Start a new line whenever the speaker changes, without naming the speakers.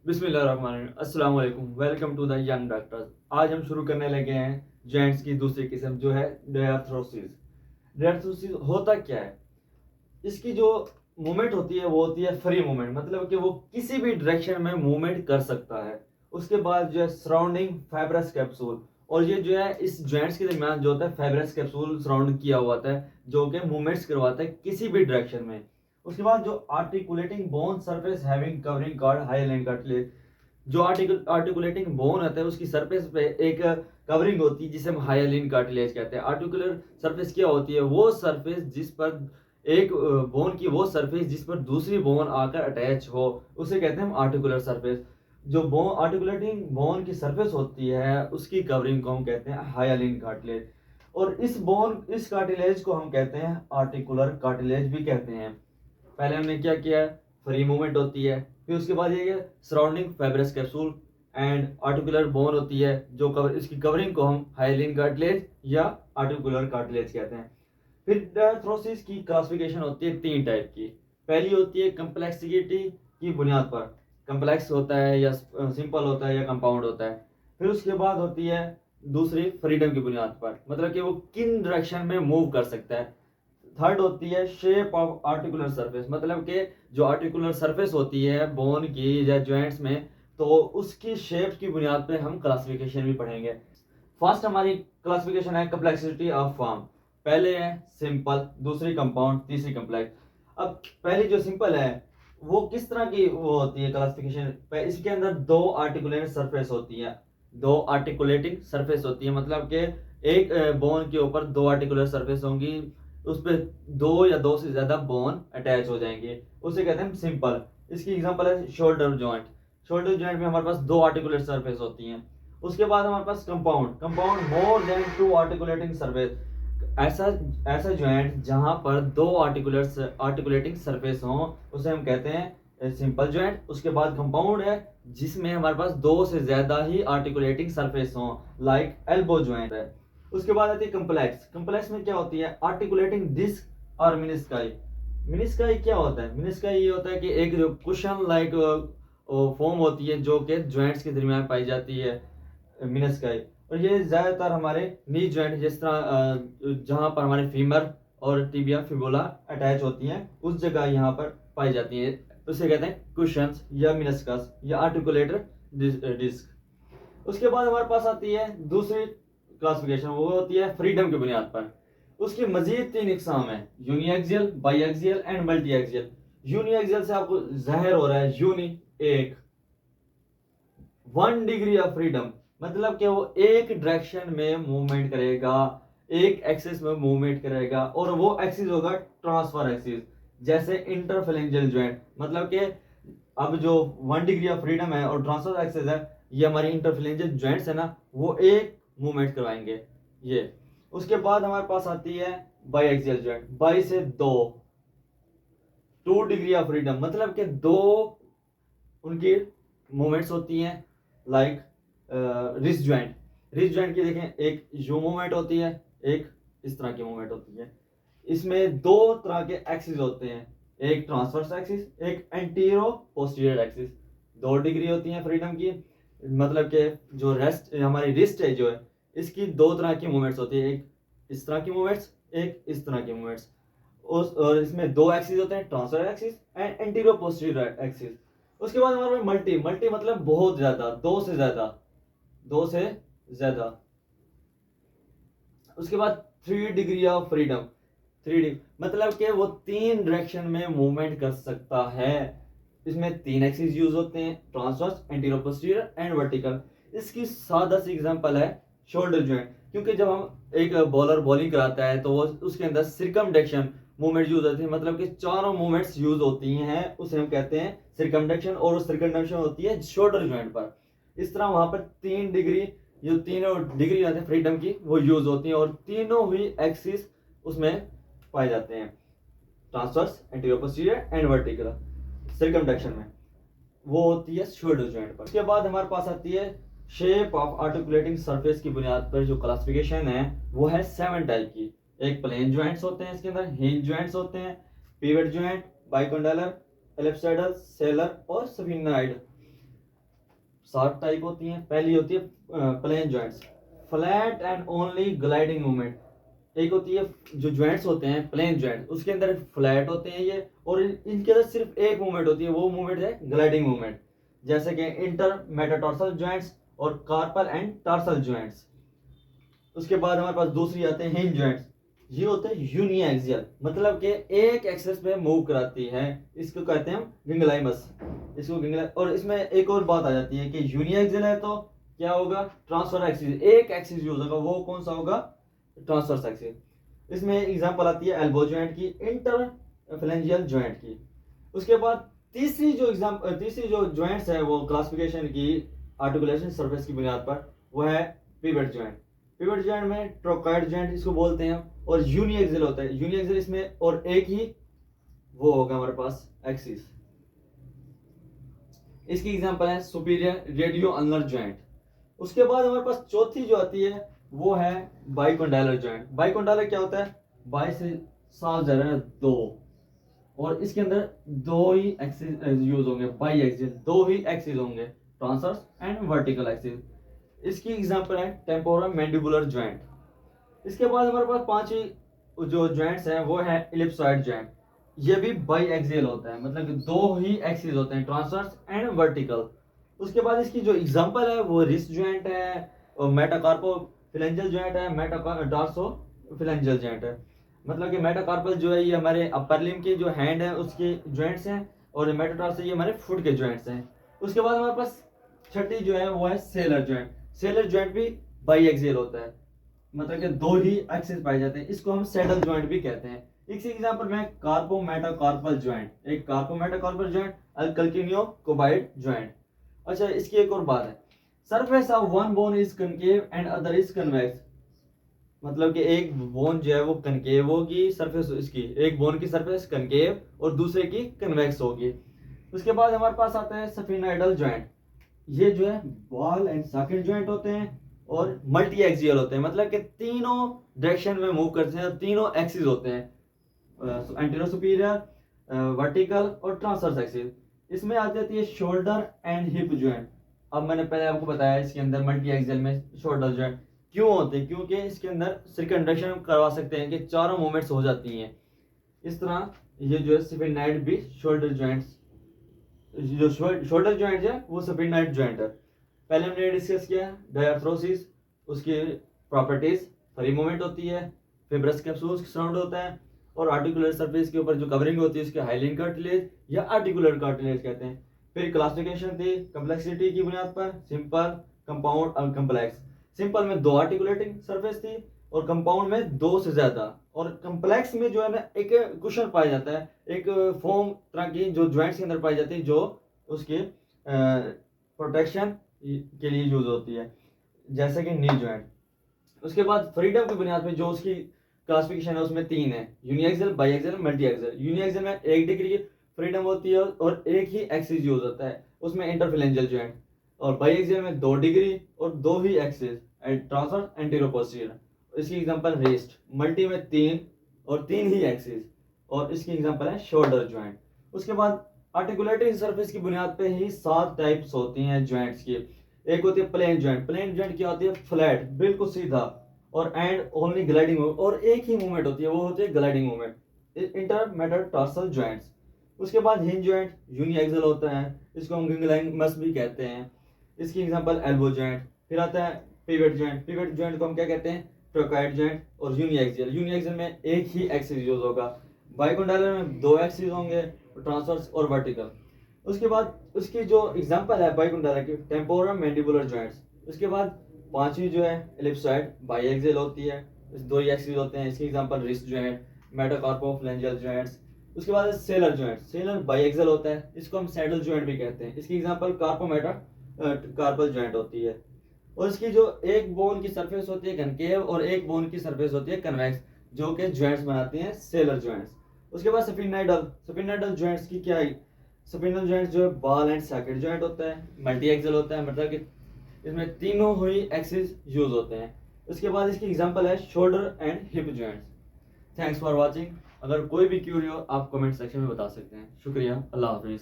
बिस्मिल्लाहिर्रहमानिर्रहीम। अस्सलाम वालेकुम। Welcome to the young doctors. आज हम शुरू करने लगे हैं जॉइंट्स की दूसरी किस्म जो है डायर्थ्रोसिस। डायर्थ्रोसिस होता क्या है? इसकी जो मूवमेंट होती है वो होती है फ्री मूवमेंट, मतलब कि वो किसी भी डायरेक्शन में मूवमेंट कर सकता है। उसके बाद जो है सराउंडिंग फाइब्रस कैप्सूल, और ये जो है इस जॉइंट्स के दरमियान जो होता है फाइब्रस कैप्सूल सराउंड किया हुआ होता है जो कि मूवमेंट्स करवाता है किसी भी डायरेक्शन में। उसके बाद जो articulating bone surface having covering card hyaline cartilage, जो आर्टिकुलेटिंग बोन होता है उसकी सरफेस पे एक कवरिंग होती है जिसे हम हाइलाइन कार्टिलेज कहते हैं। आर्टिकुलर सरफेस क्या होती है? वो सरफेस जिस पर एक बोन की वो सरफेस जिस पर दूसरी बोन आकर अटैच हो उसे कहते हैं हम आर्टिकुलर सरफेस। जो बोन आर्टिकुलेटिंग बोन की सरफेस होती है उसकी कवरिंग को हम कहते हैं हाइलाइन कार्टिलेज। और इस कार्टिलेज को हम कहते हैं आर्टिकुलर कार्टिलेज भी कहते हैं। पहले हमने क्या किया है? फ्री मूवमेंट होती है, फिर उसके बाद ये surrounding fibrous capsule and articular bone होती है जो कवर इसकी कवरिंग को हम हाइलाइन कार्टिलेज या आर्टिकुलर कार्टिलेज कहते हैं। फिर डायर्थ्रोसिस की क्लासिफिकेशन होती है 3 टाइप की। पहली होती है कम्प्लेक्सिटी की बुनियाद पर, कम्प्लेक्स होता है या सिंपल होता है या कंपाउंड होता है। फिर उसके बाद होती है दूसरी फ्रीडम की बुनियाद पर, मतलब कि वो किन डायरेक्शन में मूव कर सकता है। थर्ड होती है शेप ऑफ आर्टिकुलर सरफेस, मतलब कि जो आर्टिकुलर सरफेस होती है बोन की या जॉइंट्स में, तो उसकी शेप की बुनियाद पे हम क्लासिफिकेशन भी पढ़ेंगे। फर्स्ट हमारी क्लासिफिकेशन है कम्प्लेक्सिटी ऑफ फॉर्म। पहले है सिंपल, दूसरी कंपाउंड, तीसरी कम्प्लेक्स। अब पहली जो सिंपल है वो किस तरह की वो होती है क्लासिफिकेशन? इसके अंदर दो आर्टिकुलेट सरफेस होती है, दो आर्टिकुलेटिंग सरफेस होती है, मतलब कि एक बोन के ऊपर दो आर्टिकुलर सरफेस होंगी, उस पर दो या दो से ज्यादा बोन अटैच हो जाएंगे, उसे कहते हैं सिंपल। इसकी एग्जांपल है शोल्डर जॉइंट। शोल्डर जॉइंट में हमारे पास दो आर्टिकुलर सरफेस होती हैं। उसके बाद हमारे पास compound, compound more than two articulating surface, ऐसा ऐसा जॉइंट जहां पर दो आर्टिकुलेटिंग सरफेस हो उसे हम कहते हैं सिंपल जॉइंट। उसके बाद कंपाउंड है जिसमें हमारे पास दो से ज्यादा ही आर्टिकुलेटिंग सरफेस हो, लाइक एल्बो जॉइंट है। उसके बाद आती है कम्प्लेक्स। कम्प्लेक्स में क्या होती है? आर्टिकुलेटिंग डिस्क और मिनिस्काई। मिनिस्काई क्या होता है? मिनिस्काई ये होता है कि एक जो कुशन लाइक फॉर्म होती है जो कि जॉइंट्स के दरमियान पाई जाती है, मिनिस्काई। और ये ज्यादातर हमारे नी जॉइंट जिस तरह जहां पर हमारे फीमर और टिबिया फिबुला अटैच होती हैं उस जगह यहाँ पर पाई जाती है, उसे कहते हैं कुशंस या मिनिस्कस या आर्टिकुलेटर डिस्क। उसके बाद हमारे पास आती है दूसरी क्लासिफिकेशन, वो होती है फ्रीडम की बुनियाद पर। उसकी मजीद 3 इकसाम है, uniaxial, biaxial and multiaxial. Uniaxial से आपको जहर हो रहा है, यूनि एक, 1 डिग्री ऑफ फ्रीडम, मतलब कि वो एक डायरेक्शन में मूवमेंट करेगा, एक एक्सिस में मूवमेंट करेगा, और वो एक्सिस होगा ट्रांसफर एक्सिस, जैसे इंटरफेरेंजियल जॉइंट। मतलब कि अब जो 1 डिग्री ऑफ फ्रीडम है और ट्रांसफर एक्सिस है, ये हमारी इंटरफेरेंजियल जॉइंट्स है ना, वो एक मूवमेंट करवाएंगे ये। उसके बाद हमारे पास आती है बाई एक्सियल जॉइंट, बाई से दो, 2 डिग्री ऑफ फ्रीडम, मतलब कि दो उनकी मूवमेंट्स होती हैं, like wrist joint. Wrist joint की देखें, एक यू मूवमेंट होती है, एक इस तरह की मूवमेंट होती है। इसमें दो तरह के एक्सिस होते हैं, एक ट्रांसवर्स एक्सिस, एक एंटीरो पोस्टीरियर एक्सिस। 2 डिग्री होती है फ्रीडम की, मतलब कि जो रेस्ट हमारी रिस्ट है जो है इसकी दो तरह की मूवमेंट्स होती है, एक इस तरह की मूवमेंट्स, एक इस तरह की मूवमेंट्स। और इसमें दो एक्सिस होते हैं, transfer axis and antero posterior axis. उसके बाद हमारे पास मल्टी, मल्टी मतलब बहुत ज्यादा, दो से ज्यादा, दो से ज्यादा। उसके बाद 3 डिग्री ऑफ फ्रीडम, 3 डिग्री मतलब कि वो 3 डायरेक्शन में मूवमेंट कर सकता है। इसमें 3 एक्सिस यूज होते हैं, transverse, antero posterior and vertical. इसकी सादा सी एग्जांपल है शोल्डर जॉइंट, क्योंकि जब हम एक बॉलर बॉलिंग कराता है तो वो उसके अंदर सिरकमडक्शन मूवमेंट यूज होती है, मतलब कि चारों मूवमेंट्स यूज होती हैं, उसे हम कहते हैं सिरकमडक्शन, और वो सिरकमडक्शन होती है शोल्डर जॉइंट पर। इस तरह वहां पर 3 डिग्री, जो तीनों डिग्री रहते हैं फ्रीडम की वो यूज होती हैं, और तीनों ही एक्सिस उसमें पाए जाते हैं, transverse, anterior posterior and vertical circumduction में, वो होती है शोल्डर जॉइंट पर। उसके बाद हमारे पास आती है शेप ऑफ आर्टिकुलेटिंग सरफेस की बुनियाद पर जो क्लासिफिकेशन है वो है 7 टाइप की। एक प्लेन जॉइंट्स होते हैं, इसके अंदर हिंज जॉइंट्स होते हैं, pivot joint, bicondylar, ellipsoidal, sellar और सफिनॉइड। सात टाइप होती हैं। पहली होती है plane joints, flat and only gliding movement. एक होती है जो जॉइंट्स होते हैं प्लेन जॉइंट, उसके अंदर फ्लैट होते हैं ये, और इनके अंदर सिर्फ एक मूवमेंट होती है, वो मूवमेंट है ग्लाइडिंग मूवमेंट, जैसे कि इंटर मेटाटार्सल जॉइंट्स और कार्पल एंड टार्सल जॉइंट्स। उसके बाद हमारे पास दूसरी आते हैं हिंज जॉइंट्स। ये होते हैं यूनिएक्सियल, मतलब कि एक एक्सेस पे मूव कराती है, इसको कहते हैं हम गिंगलाइमस, इसको गिंगला। और इसमें एक और बात आ जाती है कि यूनिएक्सियल है तो क्या होगा, ट्रांसफर एक्सिस, एक एक्सिस यूज होगा, वो कौन सा होगा, ट्रांसफर एक्सिस। इसमें एग्जांपल आती है एल्बो जॉइंट की, इंटरफेलेंजियल जॉइंट की। उसके बाद तीसरी जो जॉइंट्स है वो क्लासिफिकेशन की आर्टिकुलेशन सरफेस की बुनियाद पर, वो है पिवट जॉइंट। पिवट जॉइंट में ट्रोकॉइड जॉइंट इसको बोलते हैं, और यूनिएक्सियल होता है। यूनिएक्सियल इसमें और एक ही वो होगा हमारे पास एक्सिस। इसकी एग्जांपल है सुपीरियर रेडियो अल्नर जॉइंट। उसके बाद हमारे पास चौथी जो आती है वो है बाइकोंडाइलर जॉइंट। बाइकोंडाइलर क्या होता है, बाई से सात जा रहा है दो, और इसके अंदर दो ही एक्सिस यूज होंगे, बाई एक्सिस, दो ही एक्सिस होंगे, ट्रांसवर्स एंड वर्टिकल एक्सिस। इसकी एग्जांपल है टेम्पोरल मैंडिबुलर जॉइंट। इसके बाद हमारे पास पांचवी जो जॉइंट्स हैं वो है इलिप्सॉइड जॉइंट। ये भी बाई एक्सियल होता है, मतलब कि दो ही एक्सिस होते हैं, ट्रांसवर्स एंड वर्टिकल। उसके बाद इसकी जो एग्जांपल है वो रिस्ट जॉइंट है, और मेटाकार्पोफिलेंजियल जॉइंट है, डार्सोफिलेंजियल जॉइंट है। मतलब कि मेटाकार्पल जो है ये हमारे अपर लिम्ब की जो हैंड है उसके जॉइंट्स हैं, और मेटाटार्सल ये हमारे फुट के जॉइंट्स हैं। उसके बाद हमारे पास छठी जो है वो है सेलर जॉइंट। सेलर जॉइंट भी बाई एक्सियल होता है, मतलब कि दो ही एक्सिस पाए जाते हैं, इसको हम सैडल जॉइंट भी कहते हैं। इसी एग्जांपल में कार्पोमेटाकार्पल जॉइंट, एक कार्पोमेटाकार्पल जॉइंट, अल्कल्किनियोकोबाइड जॉइंट। अच्छा, इसकी एक और बात है, surface of one bone is concave and other is convex. मतलब कि एक बोन जो है वो कनकेव होगी, सरफेस इसकी, एक बोन की सरफेस कनकेव और दूसरे की कन्वेक्स होगी। उसके बाद हमारे पास आता है सफिनोइडल जॉइंट। ये जो है बॉल एंड सॉकेट जॉइंट होते हैं और मल्टी एक्सियल होते हैं, मतलब कि तीनों डायरेक्शन में मूव करते हैं, तीनों एक्सिस होते हैं, एंटीरियर सुपीरियर, वर्टिकल और ट्रांसवर्स एक्सिस। इसमें आ जाती है शोल्डर एंड हिप जॉइंट। अब मैंने पहले आपको बताया इसके अंदर मल्टी एक्सियल में शोल्डर जॉइंट क्यों होते हैं, क्योंकि इसके अंदर सर्कमडक्शन करवा सकते हैं कि चारों मूवमेंट्स हो जाती हैं। इस तरह ये जो है सफिनाइड भी शोल्डर जॉइंट्स, जो शोल्डर जॉइंट है वो सफिनाइड जॉइंट है। पहले हमने डिस्कस किया डायआर्थरोसिस, उसकी प्रॉपर्टीज, फ्री मूवमेंट होती है, फिब्रस कैप्सूल सराउंड होता है, और आर्टिकुलर सरफेस के ऊपर जो कवरिंग होती है उसके हाइलिन कार्टिलेज या आर्टिकुलर कार्टिलेज कहते हैं। फिर क्लासिफिकेशन थी कम्प्लेक्सिटी की बुनियाद पर, सिंपल, कंपाउंड और कम्प्लेक्स। सिंपल में दो आर्टिकुलेटिंग सरफेस थी, और कंपाउंड में दो से ज्यादा, और कम्प्लेक्स में जो है ना एक कुशन पाया जाता है, एक फोम तरह की जो ज्वाइंट्स के अंदर पाई जाती है, जो उसके प्रोटेक्शन के लिए यूज होती है, जैसे कि नी जॉइंट। उसके बाद फ्रीडम की बुनियाद पे जो उसकी क्लासिफिकेशन है उसमें तीन है, यूनिएक्सियल, बाईएक्सियल, मल्टी एक्सियल। यूनिएक्सियल में 1 डिग्री की फ्रीडम होती है और एक ही एक्सिस यूज होता है, उसमें इंटरफेलेंजियल जॉइंट। और बाईएक्सियल में 2 डिग्री और दो ही एक्सिस, ट्रांसवर्स एंटीरियर पोस्टीरियर। इसकी एग्जांपल रिस्ट। मल्टी में 3 और 3 ही एक्सिस, और इसकी एग्जांपल है शोल्डर जॉइंट। उसके बाद आर्टिकुलेटिंग सरफेस की बुनियाद पे ही 7 टाइप्स होती हैं जॉइंट्स की। एक होती है प्लेन जॉइंट। प्लेन जॉइंट क्या होती है, फ्लैट, बिल्कुल सीधा, और एंड ओनली ग्लाइडिंग मूवमेंट, और एक ही मूवमेंट होती है, वो होती है ग्लाइडिंग मूवमेंट, इंटरमेटाटार्सल जॉइंट्स। उसके बाद हिंज जॉइंट यूनिएक्सियल होता है, इसको हम गिंगलाइमस भी कहते हैं। इसकी एग्जांपल एल्बो जॉइंट। फिर आता है पिवट जॉइंट। पिवट जॉइंट को हम क्या कहते हैं, ट्रोकॉइड जॉइंट। और यूनिएक्सियल, यूनिएक्सियल में एक ही एक्सिस यूज होगा। बाइकोंडाइलर में 2 एक्सिस होंगे, ट्रांसवर्स और वर्टिकल। उसके बाद उसकी जो एग्जांपल है बाइकोंडाइलर की, टेम्पोरल मैंडिबुलर जॉइंट्स। उसके बाद पांचवी जो है एलिप्सॉइड, बाईएक्सियल होती है, इस 2 ही एक्सिस होते हैं, इसकी एग्जांपल रिस्ट जॉइंट, मेटाकार्पोफिलेंजियल जॉइंट्स। उसके बाद सेलर जॉइंट। सेलर बाईएक्सियल होता है, इसको हम सैडल जॉइंट भी कहते हैं, इसकी एग्जांपल कार्पल जॉइंट होती है। और इसकी जो एक बोन की सरफेस होती है कनकेव और एक बोन की सरफेस होती है कन्वेक्स, जो कि जॉइंट्स बनाती हैं सेलर जॉइंट्स। उसके बाद सफिनाइडल। सफिनाइडल जॉइंट्स की क्या है, सफिनाइडल जॉइंट्स जो है बॉल एंड सॉकेट जॉइंट होता है, मल्टी एक्सियल होता है, मतलब कि इसमें तीनों ही एक्सिस यूज होते हैं। उसके बाद इसकी एग्जांपल है shoulder and hip joints. Thanks for watching. अगर कोई भी क्यूरी हो आप कमेंट सेक्शन में बता सकते हैं। शुक्रिया, अल्लाह हाफिज।